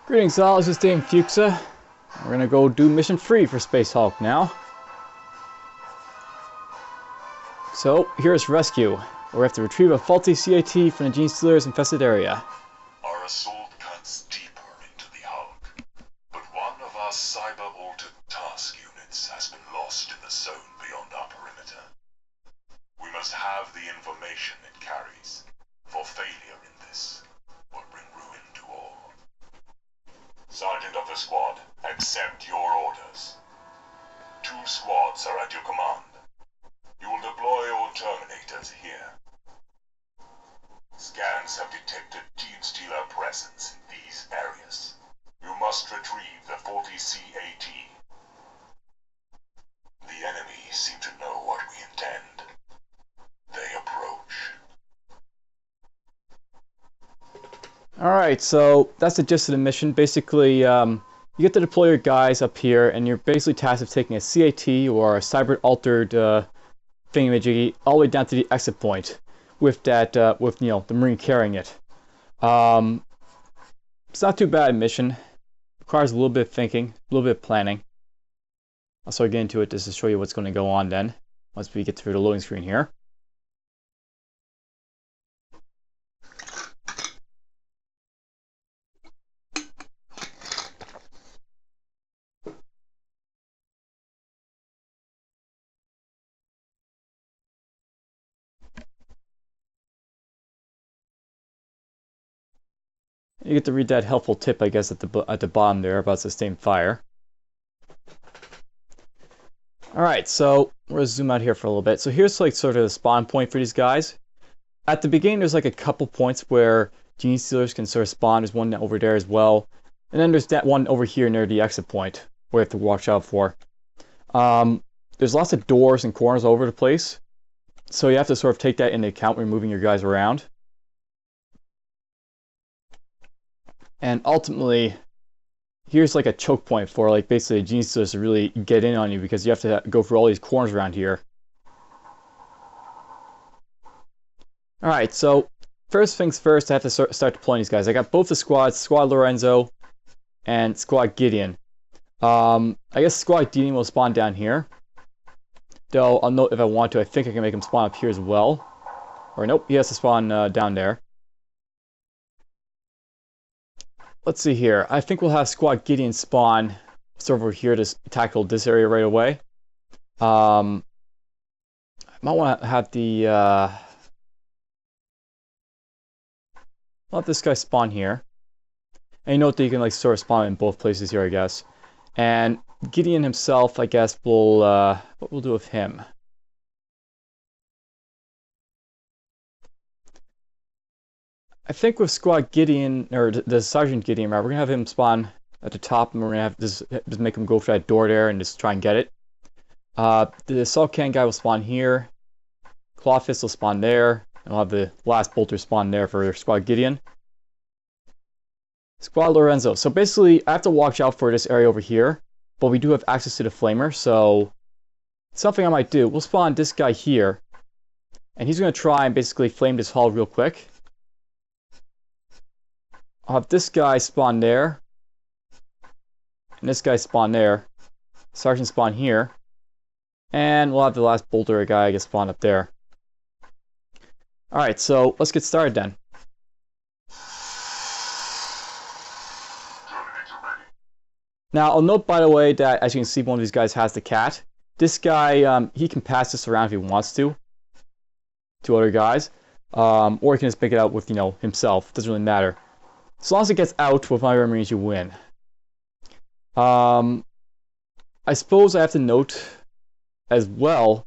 Greetings all, this is Dame Fuchsia. We're gonna go do mission 3 for Space Hulk now. So, here's Rescue, where we have to retrieve a faulty CAT from the Gene Stealer's infested area. Our assault cuts deeper into the Hulk, but one of our cyber-altered task units has been lost in the zone beyond our perimeter. We must have the information it carries, for failure in this will bring ruin to all. Sergeant of the squad, accept your orders. 2 squads are at your command. You will deploy all Terminators here. Scans have detected Gene Stealer presence in these areas. You must retrieve the 40 CAT. The enemy seem to know what we intend. They approach. Alright, so that's the gist of the mission. Basically, you get to deploy your guys up here, and you're basically tasked with taking a CAT or a cyber-altered thingamajiggy all the way down to the exit point with that, the Marine carrying it. It's not too bad a mission. Requires a little bit of thinking, a little bit of planning. I'll start getting into it just to show you what's going to go on then, once we get through the loading screen here. You get to read that helpful tip, I guess, at the bottom there about sustained fire. Alright, so we're going to zoom out here for a little bit. So here's like sort of the spawn point for these guys. At the beginning, there's like a couple points where Gene Stealers can sort of spawn. There's one over there as well. And then there's that one over here near the exit point where you have to watch out for. There's lots of doors and corners all over the place. So you have to sort of take that into account when moving your guys around. And ultimately, here's like a choke point for like basically Gene Stealers to really get in on you, because you have to go through all these corners around here. Alright, so first things first, I have to start deploying these guys. I got both the squads, Squad Lorenzo and Squad Gideon. I guess Squad Gideon will spawn down here. Though, I'll note if I want to, I think I can make him spawn up here as well. Or nope, he has to spawn down there. Let's see here. I think we'll have Squad Gideon spawn over here to tackle this area right away. I might want to have the... I'll have this guy spawn here. And you note that you can like sort of spawn in both places here, I guess. And Gideon himself, I guess, will... what we'll do with him. I think with Squad Gideon, or the Sergeant Gideon, right, we're going to have him spawn at the top, and we're going to have just make him go for that door there and just try and get it. The Assault Can guy will spawn here. Clawfist will spawn there. And I'll have the last bolter spawn there for Squad Gideon. Squad Lorenzo. So basically, I have to watch out for this area over here, but we do have access to the Flamer, so something I might do. We'll spawn this guy here, and he's going to try and basically flame this hull real quick. I'll have this guy spawn there, and this guy spawn there, Sergeant spawn here, and we'll have the last bolter guy, I guess, spawn up there. Alright, so let's get started then. Now, I'll note, by the way, that as you can see, one of these guys has the cat. This guy, he can pass this around if he wants to other guys, or he can just pick it out with, himself. Doesn't really matter. As long as it gets out with my Marines, you win. I suppose I have to note as well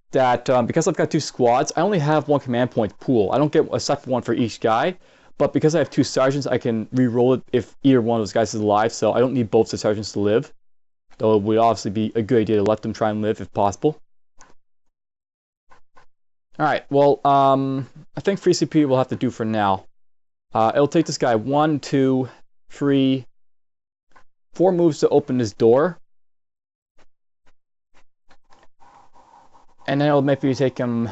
that because I've got 2 squads, I only have 1 command point pool. I don't get a separate one for each guy, but because I have 2 sergeants, I can re-roll it if either one of those guys is alive, so I don't need both the sergeants to live. Though it would obviously be a good idea to let them try and live if possible. Alright, well, I think 3 CP will have to do for now. It'll take this guy 1, 2, 3, 4 moves to open this door. And then it'll maybe take him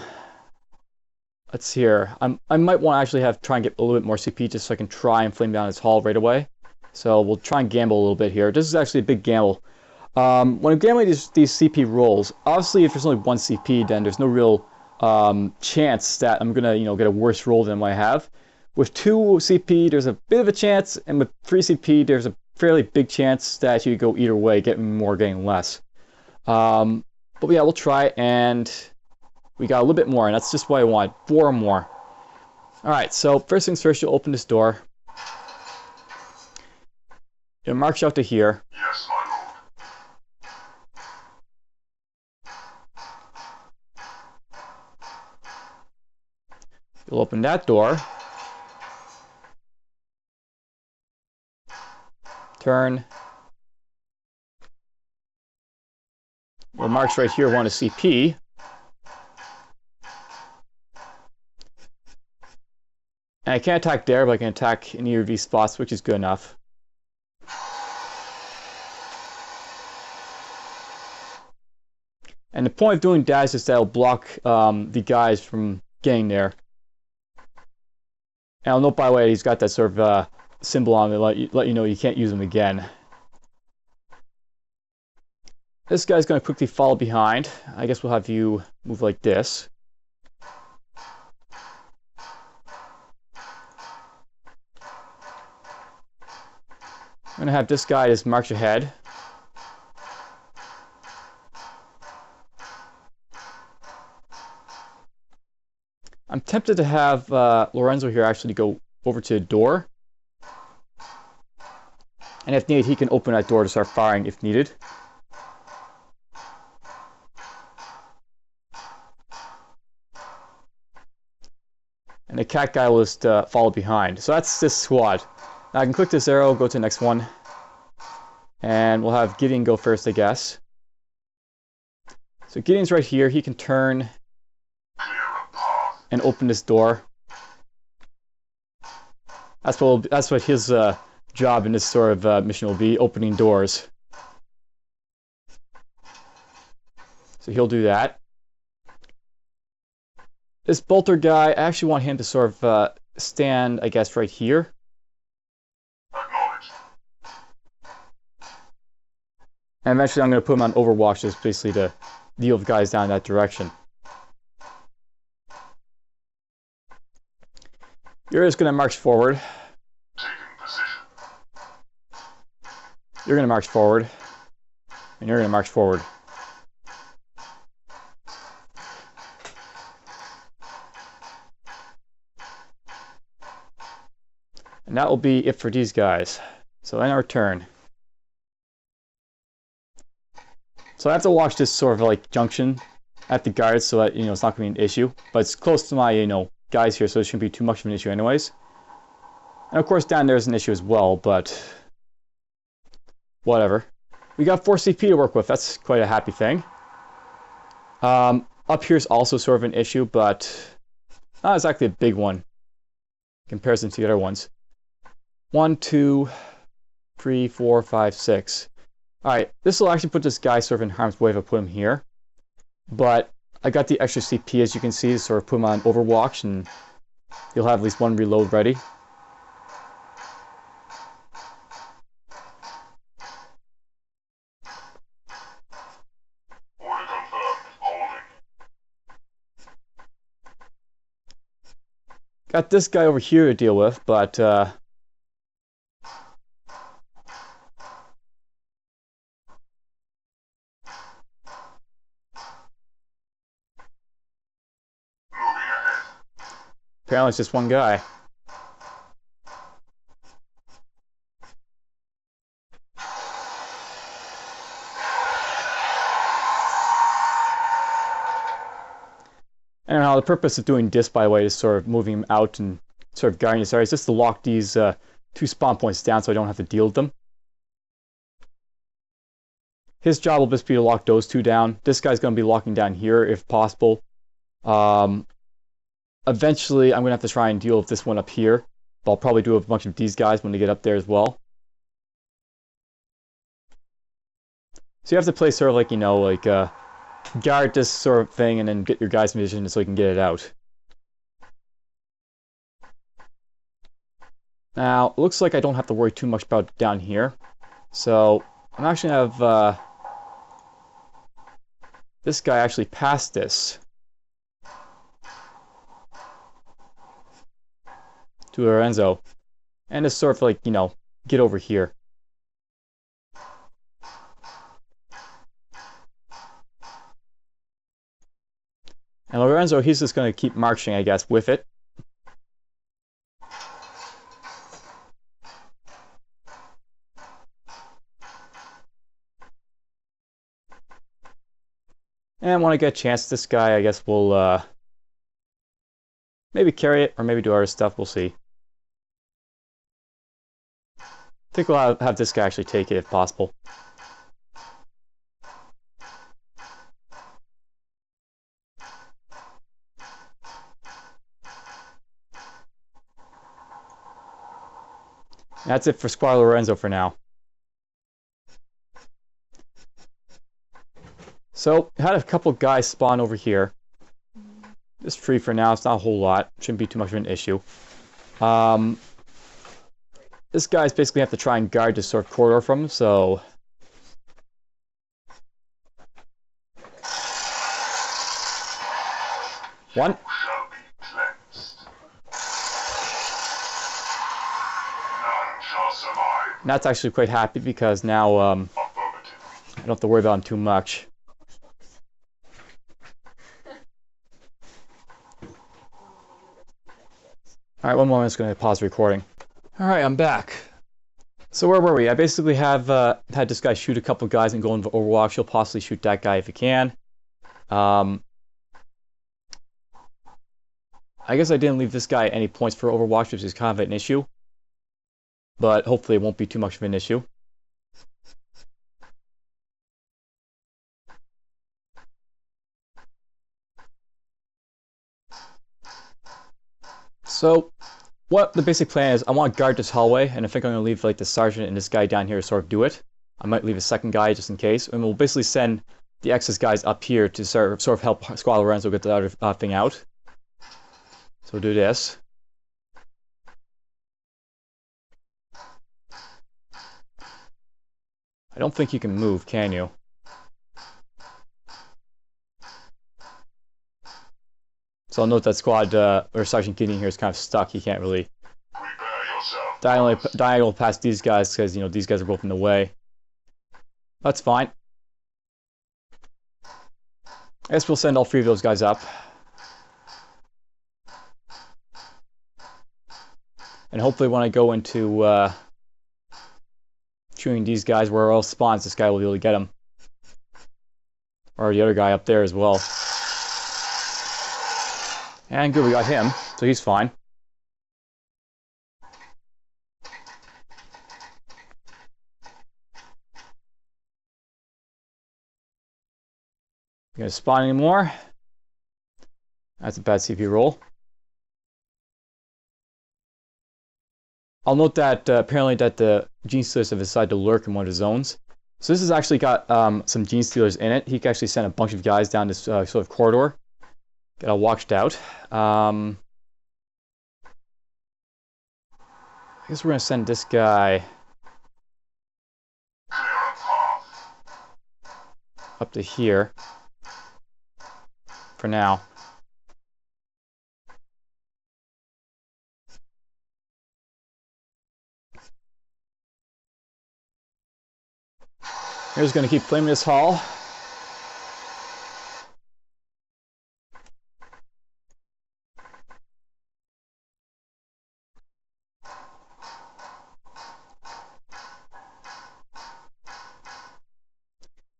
Let's see here. I might want to actually try and get a little bit more CP just so I can try and flame down his hull right away. So we'll try and gamble a little bit here. This is actually a big gamble. When I'm gambling these CP rolls, obviously if there's only one CP, then there's no real chance that I'm gonna get a worse roll than what I have. With 2 CP, there's a bit of a chance, and with 3 CP, there's a fairly big chance that you could go either way, getting more, getting less. But yeah, we'll try, and we got a little bit more, and that's just what I want. 4 or more. Alright, so first things first, you'll open this door. It marks you out to here. Yes, my lord. You'll open that door. Turn. Well, marks right here want a CP. And I can't attack there, but I can attack any of these spots, which is good enough. And the point of doing that is just that it'll block the guys from getting there. And I'll note, by the way, he's got that sort of symbol on it, let you know you can't use him again. This guy's going to quickly follow behind. I guess we'll have you move like this. I'm going to have this guy just march ahead. I'm tempted to have Lorenzo here actually go over to the door. And if needed, he can open that door to start firing if needed. And the cat guy will just follow behind. So that's this squad. Now I can click this arrow, go to the next one. And we'll have Gideon go first, I guess. So Gideon's right here. He can turn and open this door. That's what his job in this sort of mission will be, opening doors. So he'll do that. This bolter guy, I actually want him to sort of stand, I guess, right here. Acknowledged. And eventually I'm going to put him on Overwatch, just basically to deal with guys down that direction. You're just going to march forward. Taking position. You're going to march forward. And you're going to march forward. And that will be it for these guys. So in our turn. So I have to watch this sort of like junction at the guards so that it's not going to be an issue. But it's close to my guys here, so it shouldn't be too much of an issue anyways. And of course down there is an issue as well, but whatever. We got 4 CP to work with. That's quite a happy thing. Up here is also sort of an issue, but not exactly a big one in comparison to the other ones. 1, 2, 3, 4, 5, 6. Alright, this will actually put this guy sort of in harm's way if I put him here. But I got the extra CP, as you can see, to sort of put him on Overwatch, and he'll have at least 1 reload ready. Order confirmed. Holding. Got this guy over here to deal with, but apparently it's just one guy. Anyhow, the purpose of doing this, by the way, is sort of moving him out and sort of guarding this area. It's just to lock these 2 spawn points down so I don't have to deal with them. His job will just be to lock those 2 down. This guy's going to be locking down here if possible. Eventually, I'm going to have to try and deal with this one up here. But I'll probably do a bunch of these guys when they get up there as well. So you have to play sort of like, guard this sort of thing and then get your guys' vision so you can get it out. Now, it looks like I don't have to worry too much about down here. So, I'm actually going to have this guy actually pass this to Lorenzo. And just sort of like, you know, get over here. And Lorenzo, he's just going to keep marching, I guess, with it. And when I get a chance, this guy, I guess, will maybe carry it, or maybe do other stuff, we'll see. I think we'll have this guy actually take it, if possible. That's it for Squire Lorenzo for now. So, had a couple guys spawn over here. Just free for now, it's not a whole lot. Shouldn't be too much of an issue. This guy's basically have to try and guard this sort of corridor from him, so... One. Shall be cleansed. None shall survive. And that's actually quite happy because now I Affirmative. don't have to worry about him too much. Alright, one moment, I'm just going to pause the recording. Alright, I'm back. So where were we? I basically have had this guy shoot a couple guys and go into Overwatch. He'll possibly shoot that guy if he can. I guess I didn't leave this guy any points for Overwatch, which is kind of an issue. But hopefully it won't be too much of an issue. So, what the basic plan is, I want to guard this hallway, and I think I'm going to leave like the sergeant and this guy down here to sort of do it. I might leave a second guy just in case, and we'll basically send the excess guys up here to sort of help Squire Lorenzo get the other thing out. So we'll do this. I don't think you can move, can you? So I'll note that squad, or Sergeant Gideon here is kind of stuck. He can't really Prepare yourself. diagonal past these guys because, you know, these guys are both in the way. That's fine. I guess we'll send all three of those guys up. And hopefully when I go into shooting these guys where else spawns, this guy will be able to get him. Or the other guy up there as well. And good, we got him, so he's fine. You gonna spawn anymore? That's a bad CP roll. I'll note that apparently that the Gene Stealers have decided to lurk in one of the zones. So this has actually got some Gene Stealers in it. He can actually send a bunch of guys down this sort of corridor. Get all watched out. I guess we're going to send this guy up to here for now. Here's going to keep flaming this hall.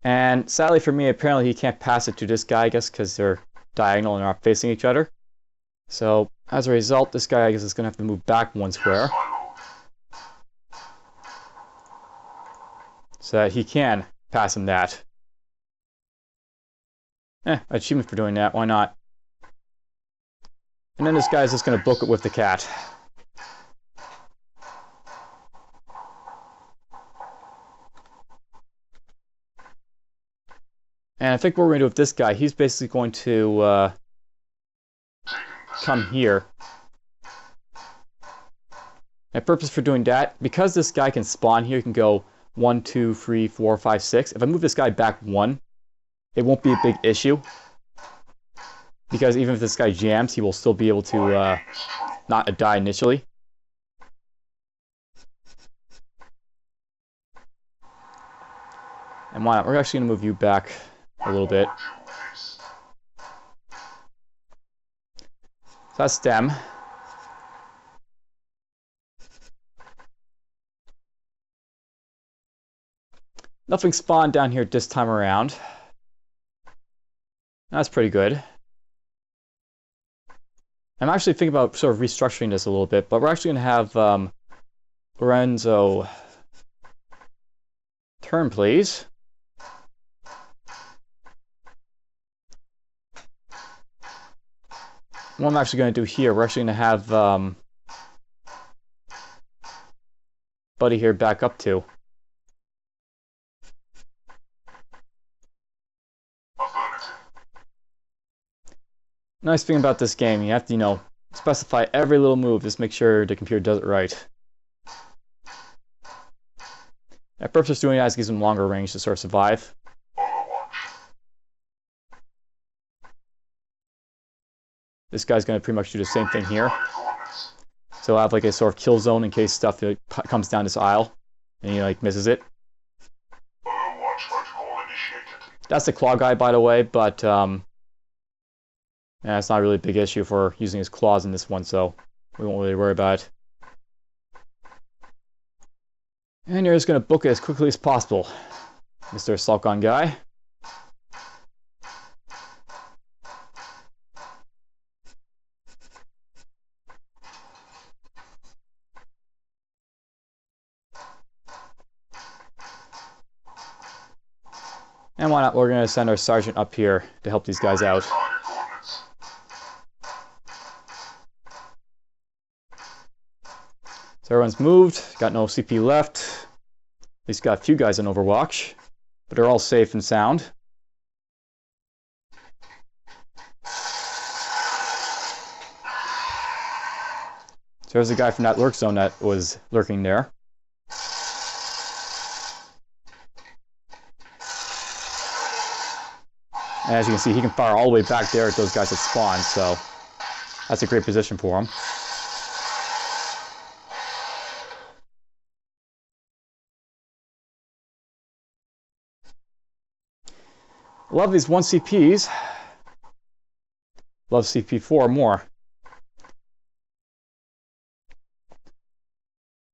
And sadly for me, apparently he can't pass it to this guy, I guess, because they're diagonal and not facing each other. So, as a result, this guy, I guess, is going to have to move back one square. So that he can pass him that. Achievement for doing that, why not? And then this guy's just going to book it with the cat. And I think what we're going to do with this guy, he's basically going to come here My purpose for doing that, because this guy can spawn here, he can go 1, 2, 3, 4, 5, 6. If I move this guy back 1, it won't be a big issue. Because even if this guy jams, he will still be able to not die initially. And why not? We're actually going to move you back a little bit. So that's them. Nothing spawned down here this time around. That's pretty good. I'm actually thinking about sort of restructuring this a little bit, but we're actually going to have Lorenzo turn, please. What I'm actually going to do here, we're actually going to have Buddy here back up to. Nice thing about this game, you have to, you know, specify every little move, just make sure the computer does it right. My purpose of doing that is gives him longer range to sort of survive. This guy's going to pretty much do the same thing here. So I'll have like a sort of kill zone in case stuff comes down this aisle and he like misses it. That's the claw guy, by the way, but yeah, it's not really a big issue for using his claws in this one, so we won't really worry about it. And you're just going to book it as quickly as possible, Mr. Salcon guy. And why not? We're going to send our sergeant up here to help these guys out. So everyone's moved, got no CP left. At least got a few guys on Overwatch, but they're all safe and sound. So there's a guy from that lurk zone that was lurking there. And as you can see, he can fire all the way back there at those guys that spawn, so that's a great position for him. Love these 1 CPs. Love CP4 more.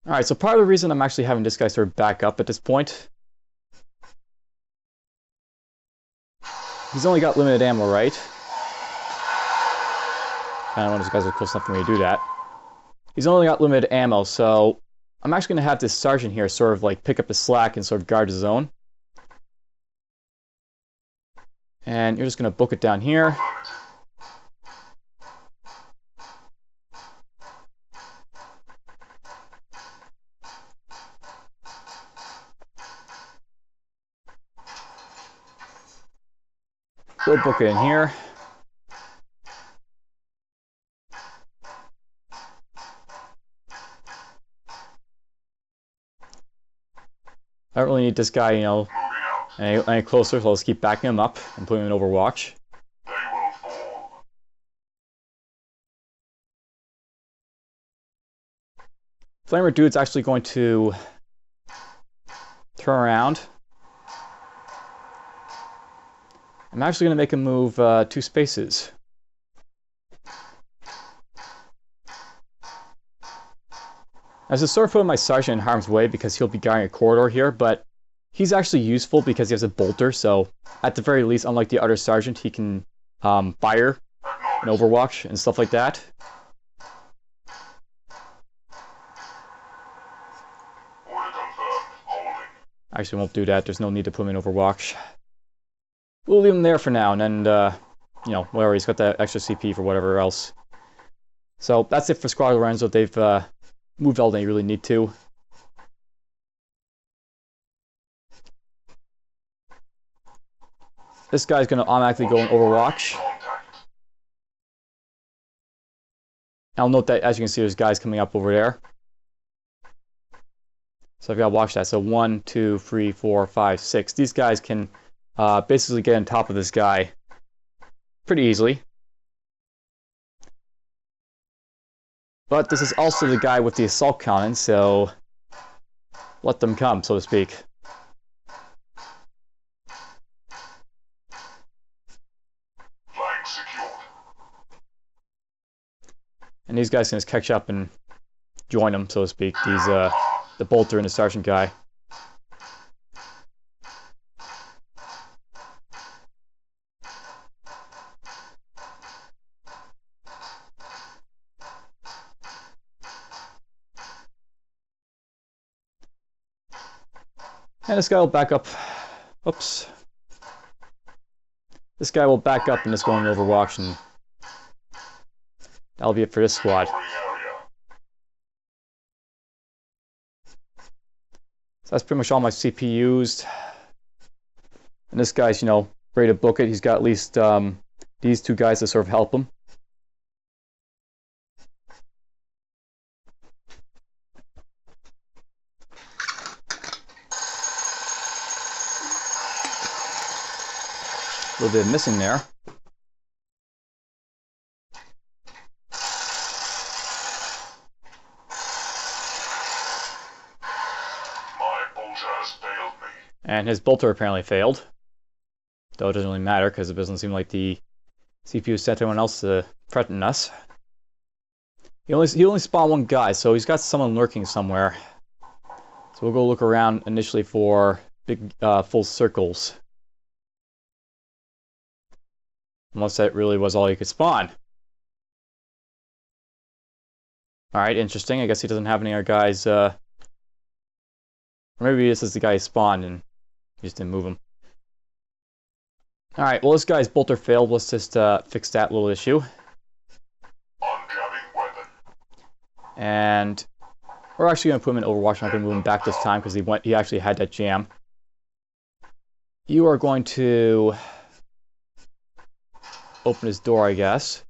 Alright, so part of the reason I'm actually having this guy sort of back up at this point, he's only got limited ammo, right? I don't know, those guys are close enough for me to do that. He's only got limited ammo, so I'm actually going to have this sergeant here sort of like pick up the slack and sort of guard the zone. And you're just going to book it down here. We'll book it in here. I don't really need this guy, you know, any closer, so I'll just keep backing him up and putting him in Overwatch. Flamer Dude's actually going to turn around. I'm actually going to make him move 2 spaces. I was sort of putting my sergeant in harm's way because he'll be guarding a corridor here, but he's actually useful because he has a bolter, so at the very least, unlike the other sergeant, he can fire and Overwatch and stuff like that. Actually, won't do that. There's no need to put him in Overwatch. We'll leave him there for now, and then, you know, whatever, he's got that extra CP for whatever else. So that's it for Squad Lorenzo. They've moved all they really need to. This guy's going to automatically go in Overwatch. I'll note that, as you can see, there's guys coming up over there. So I've got to watch that. So 1, 2, 3, 4, 5, 6. These guys can basically get on top of this guy pretty easily. But this is also the guy with the assault cannon, so let them come, so to speak. Flank secured. And these guys can just catch up and join them, so to speak. These the bolter and the sergeant guy. And this guy will back up. Oops. This guy will back up and just go into Overwatch, and that'll be it for this squad. So that's pretty much all my CP used. And this guy's, you know, ready to book it. He's got at least these two guys to sort of help him. A little bit missing there. My bolter has failed me. And his bolter apparently failed. Though it doesn't really matter because it doesn't seem like the CPU set anyone else to threaten us. He only spawned one guy, so he's got someone lurking somewhere. So we'll go look around initially for big full circles. Unless that really was all he could spawn. Alright, interesting. I guess he doesn't have any other guys. Or maybe this is the guy he spawned and he just didn't move him. Alright, well this guy's bolter failed. Let's just fix that little issue. Unjamming weapon. And we're actually going to put him in Overwatch. I'm not going to move him back this time because he actually had that jam. You are going to open his door, I guess.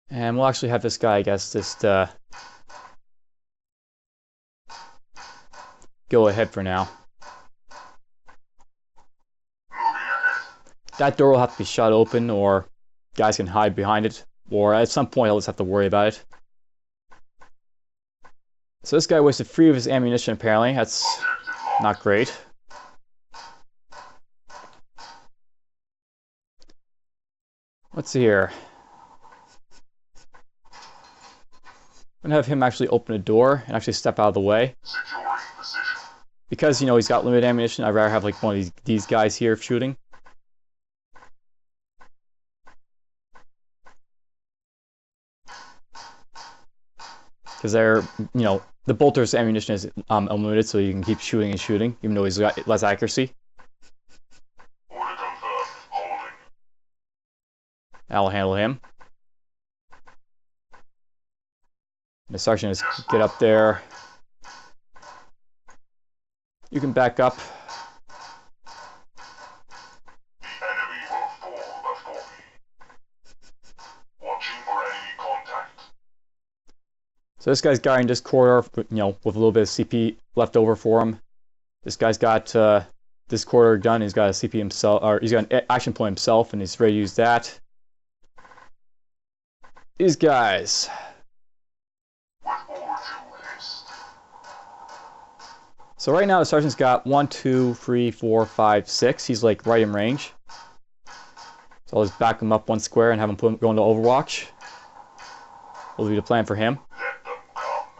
And we'll actually have this guy, I guess, just go ahead for now. That door will have to be shut open, or guys can hide behind it, or at some point I'll just have to worry about it. So this guy wasted 3 of his ammunition apparently. That's not great. Let's see here. I'm gonna have him actually open a door and actually step out of the way. Securing position. Because, you know, he's got limited ammunition, I'd rather have like one of these guys here shooting. Because they're, you know, the bolter's ammunition is unlimited, so you can keep shooting and shooting, even though he's got less accuracy. Order confirmed. Holding. I'll handle him. The sergeant is get up there. You can back up. The enemy will fall before me. Watching for enemy contact. So this guy's guarding this corridor, you know, with a little bit of CP left over for him. This guy's got this corridor done. He's got a CP himself, or he's got an action point himself, and he's ready to use that. These guys. So right now the sergeant's got 1, 2, 3, 4, 5, 6. He's like right in range. So I'll just back him up 1 square and have him go into Overwatch. Will be the plan for him. Let them come.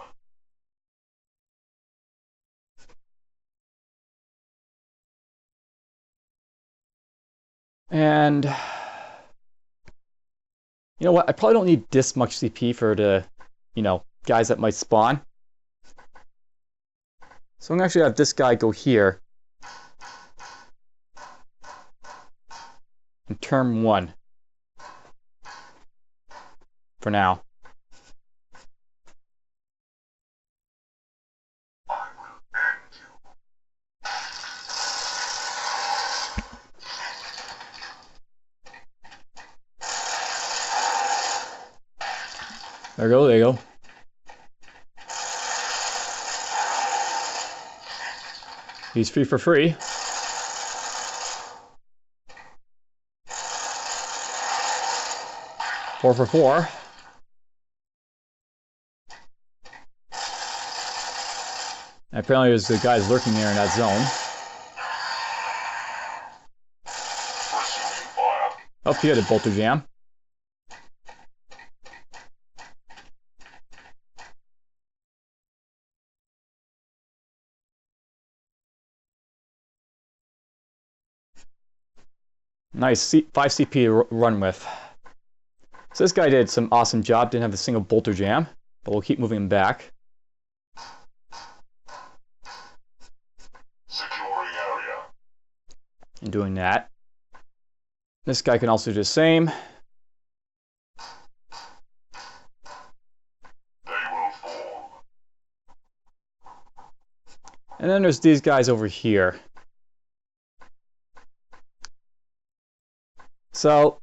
And you know what? I probably don't need this much CP for the, you know, guys that might spawn. So I'm going to actually have this guy go here. In turn 1. for now. I will end you. There you go, there you go. He's free for free. Four for four. And apparently there's the guys lurking there in that zone. Pursuing fire. Oh, he had a bolter jam. Nice 5 CP to run with. So this guy did some awesome job. Didn't have a single bolter jam, but we'll keep moving him back. Securing area. And doing that. This guy can also do the same. They will fall. And then there's these guys over here. So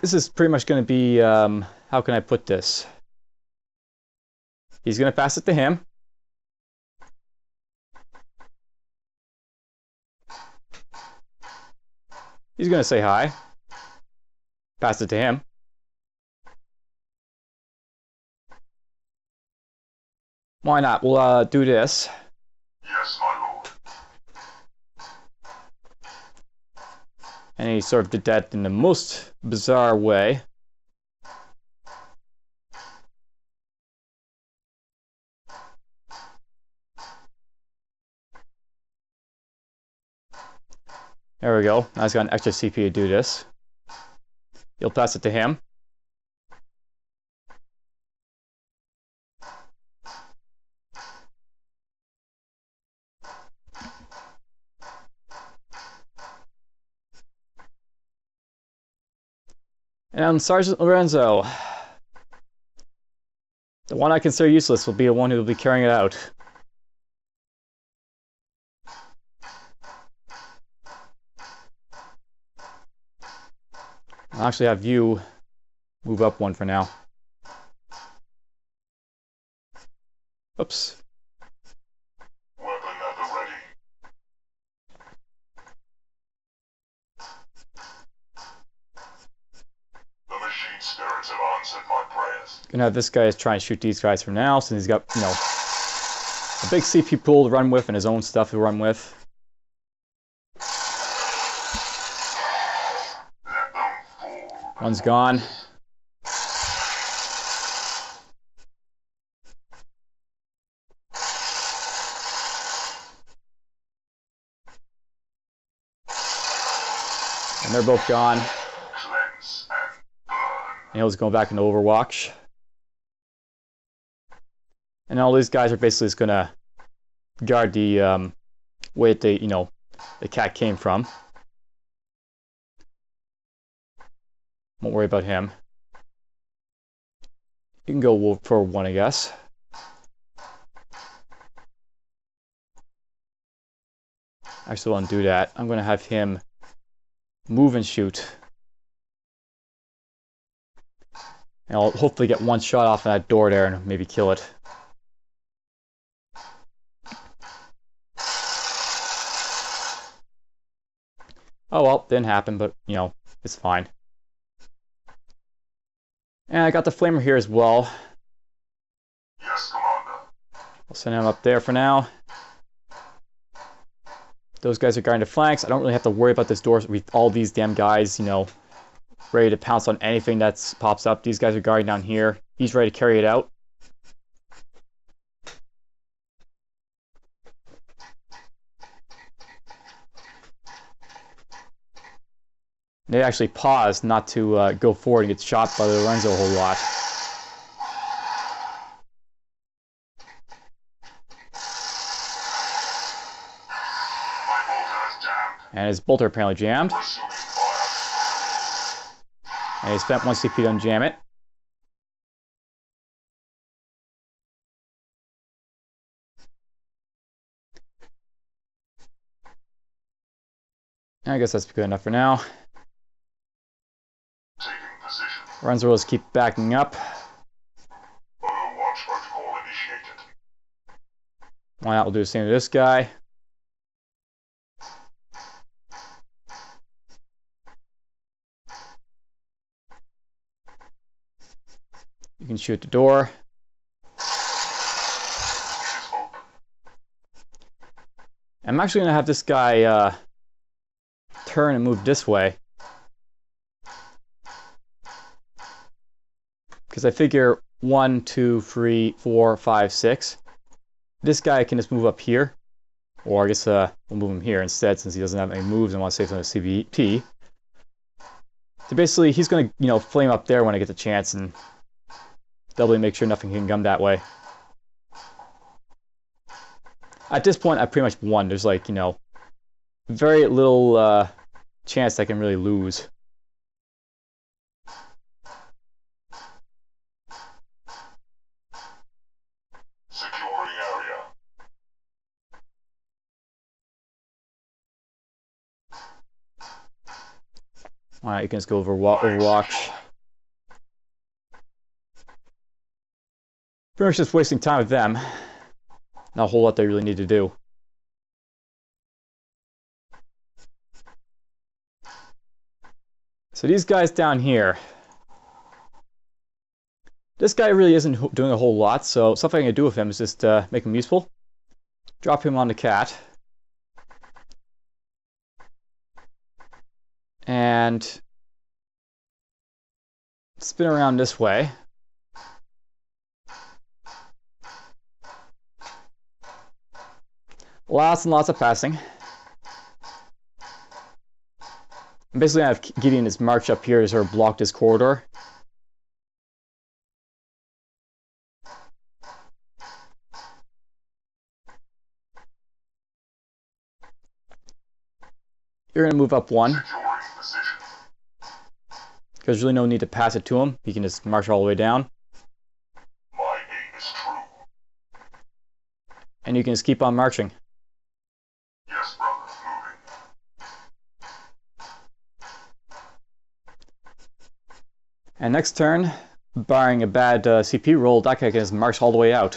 this is pretty much going to be, how can I put this? He's going to pass it to him. He's going to say hi. Pass it to him. Why not? We'll do this. Yes, my lord. And he sort of did that in the most bizarre way. There we go. Now he's got an extra CP to do this. You'll pass it to him. And Sergeant Lorenzo, the one I consider useless, will be the one who will be carrying it out. I'll actually have you move up one for now. Oops. Weapon at the ready. The machine spirits have answered my prayers. Gonna have this guy try and shoot these guys for now, since he's got, you know, a big CP pool to run with and his own stuff to run with. Let them fall. One's gone. And they're both gone. Cleanse and burn. And he's going back into Overwatch. And all these guys are basically just gonna guard the way that the cat came from. Won't worry about him. You can go for one, I guess. I still want to do that. I'm gonna have him move and shoot. And I'll hopefully get one shot off of that door there and maybe kill it. Oh well, didn't happen, but you know, it's fine. And I got the flamer here as well. Yes, Commander. I'll send him up there for now. Those guys are guarding the flanks. I don't really have to worry about this door with all these damn guys, you know, ready to pounce on anything that pops up. These guys are guarding down here. He's ready to carry it out. They actually paused not to go forward and get shot by the Lorenzo a whole lot. My bolter is jammed. And his bolter apparently jammed. Pursuing fire. And he spent 1 CP to unjam it. I guess that's good enough for now. Taking position. Runs will just keep backing up. Overwatch protocol initiated. Why not? We'll do the same to this guy. You can shoot the door. I'm actually going to have this guy turn and move this way. Because I figure 1, 2, 3, 4, 5, 6. This guy can just move up here. Or I guess we'll move him here instead since he doesn't have any moves and want to save some of the CVP. So basically, he's going to, flame up there when I get the chance and doubly make sure nothing can come that way. At this point, I pretty much won. There's like, very little chance I can really lose. Securing area. Alright, you can just go over Overwatch. Pretty much just wasting time with them. Not a whole lot they really need to do. So these guys down here. This guy really isn't doing a whole lot, so something I can do with him is just make him useful. Drop him on the cat. And spin around this way. Lots and lots of passing. I'm basically going to have Gideon his march up here to sort of block this corridor. You're going to move up 1. Because there's really no need to pass it to him. He can just march all the way down. My aim is true. And you can just keep on marching. Yes, brother, moving. And next turn, barring a bad CP roll, that guy can just march all the way out.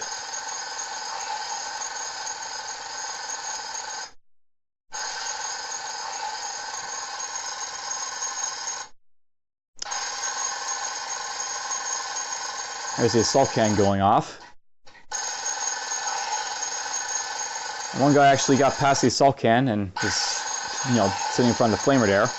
There's the assault cannon going off. One guy actually got past the assault cannon and is, sitting in front of the flamer there.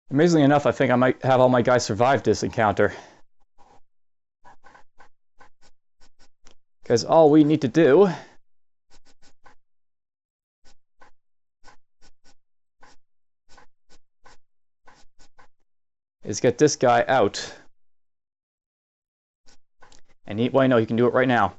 Amazingly enough, I think I might have all my guys survive this encounter. Because all we need to do is get this guy out. And he, well, I know he can do it right now.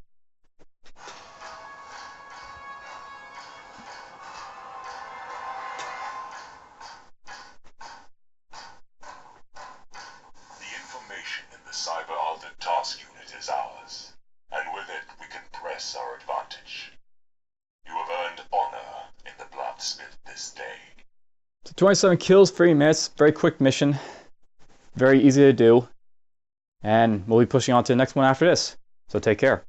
The information in the cyber-altered task unit is ours. And with it, we can press our advantage. You have earned honor in the Blacksmith this day. So 27 kills, 3 minutes, very quick mission. Very easy to do. And we'll be pushing on to the next one after this. So take care.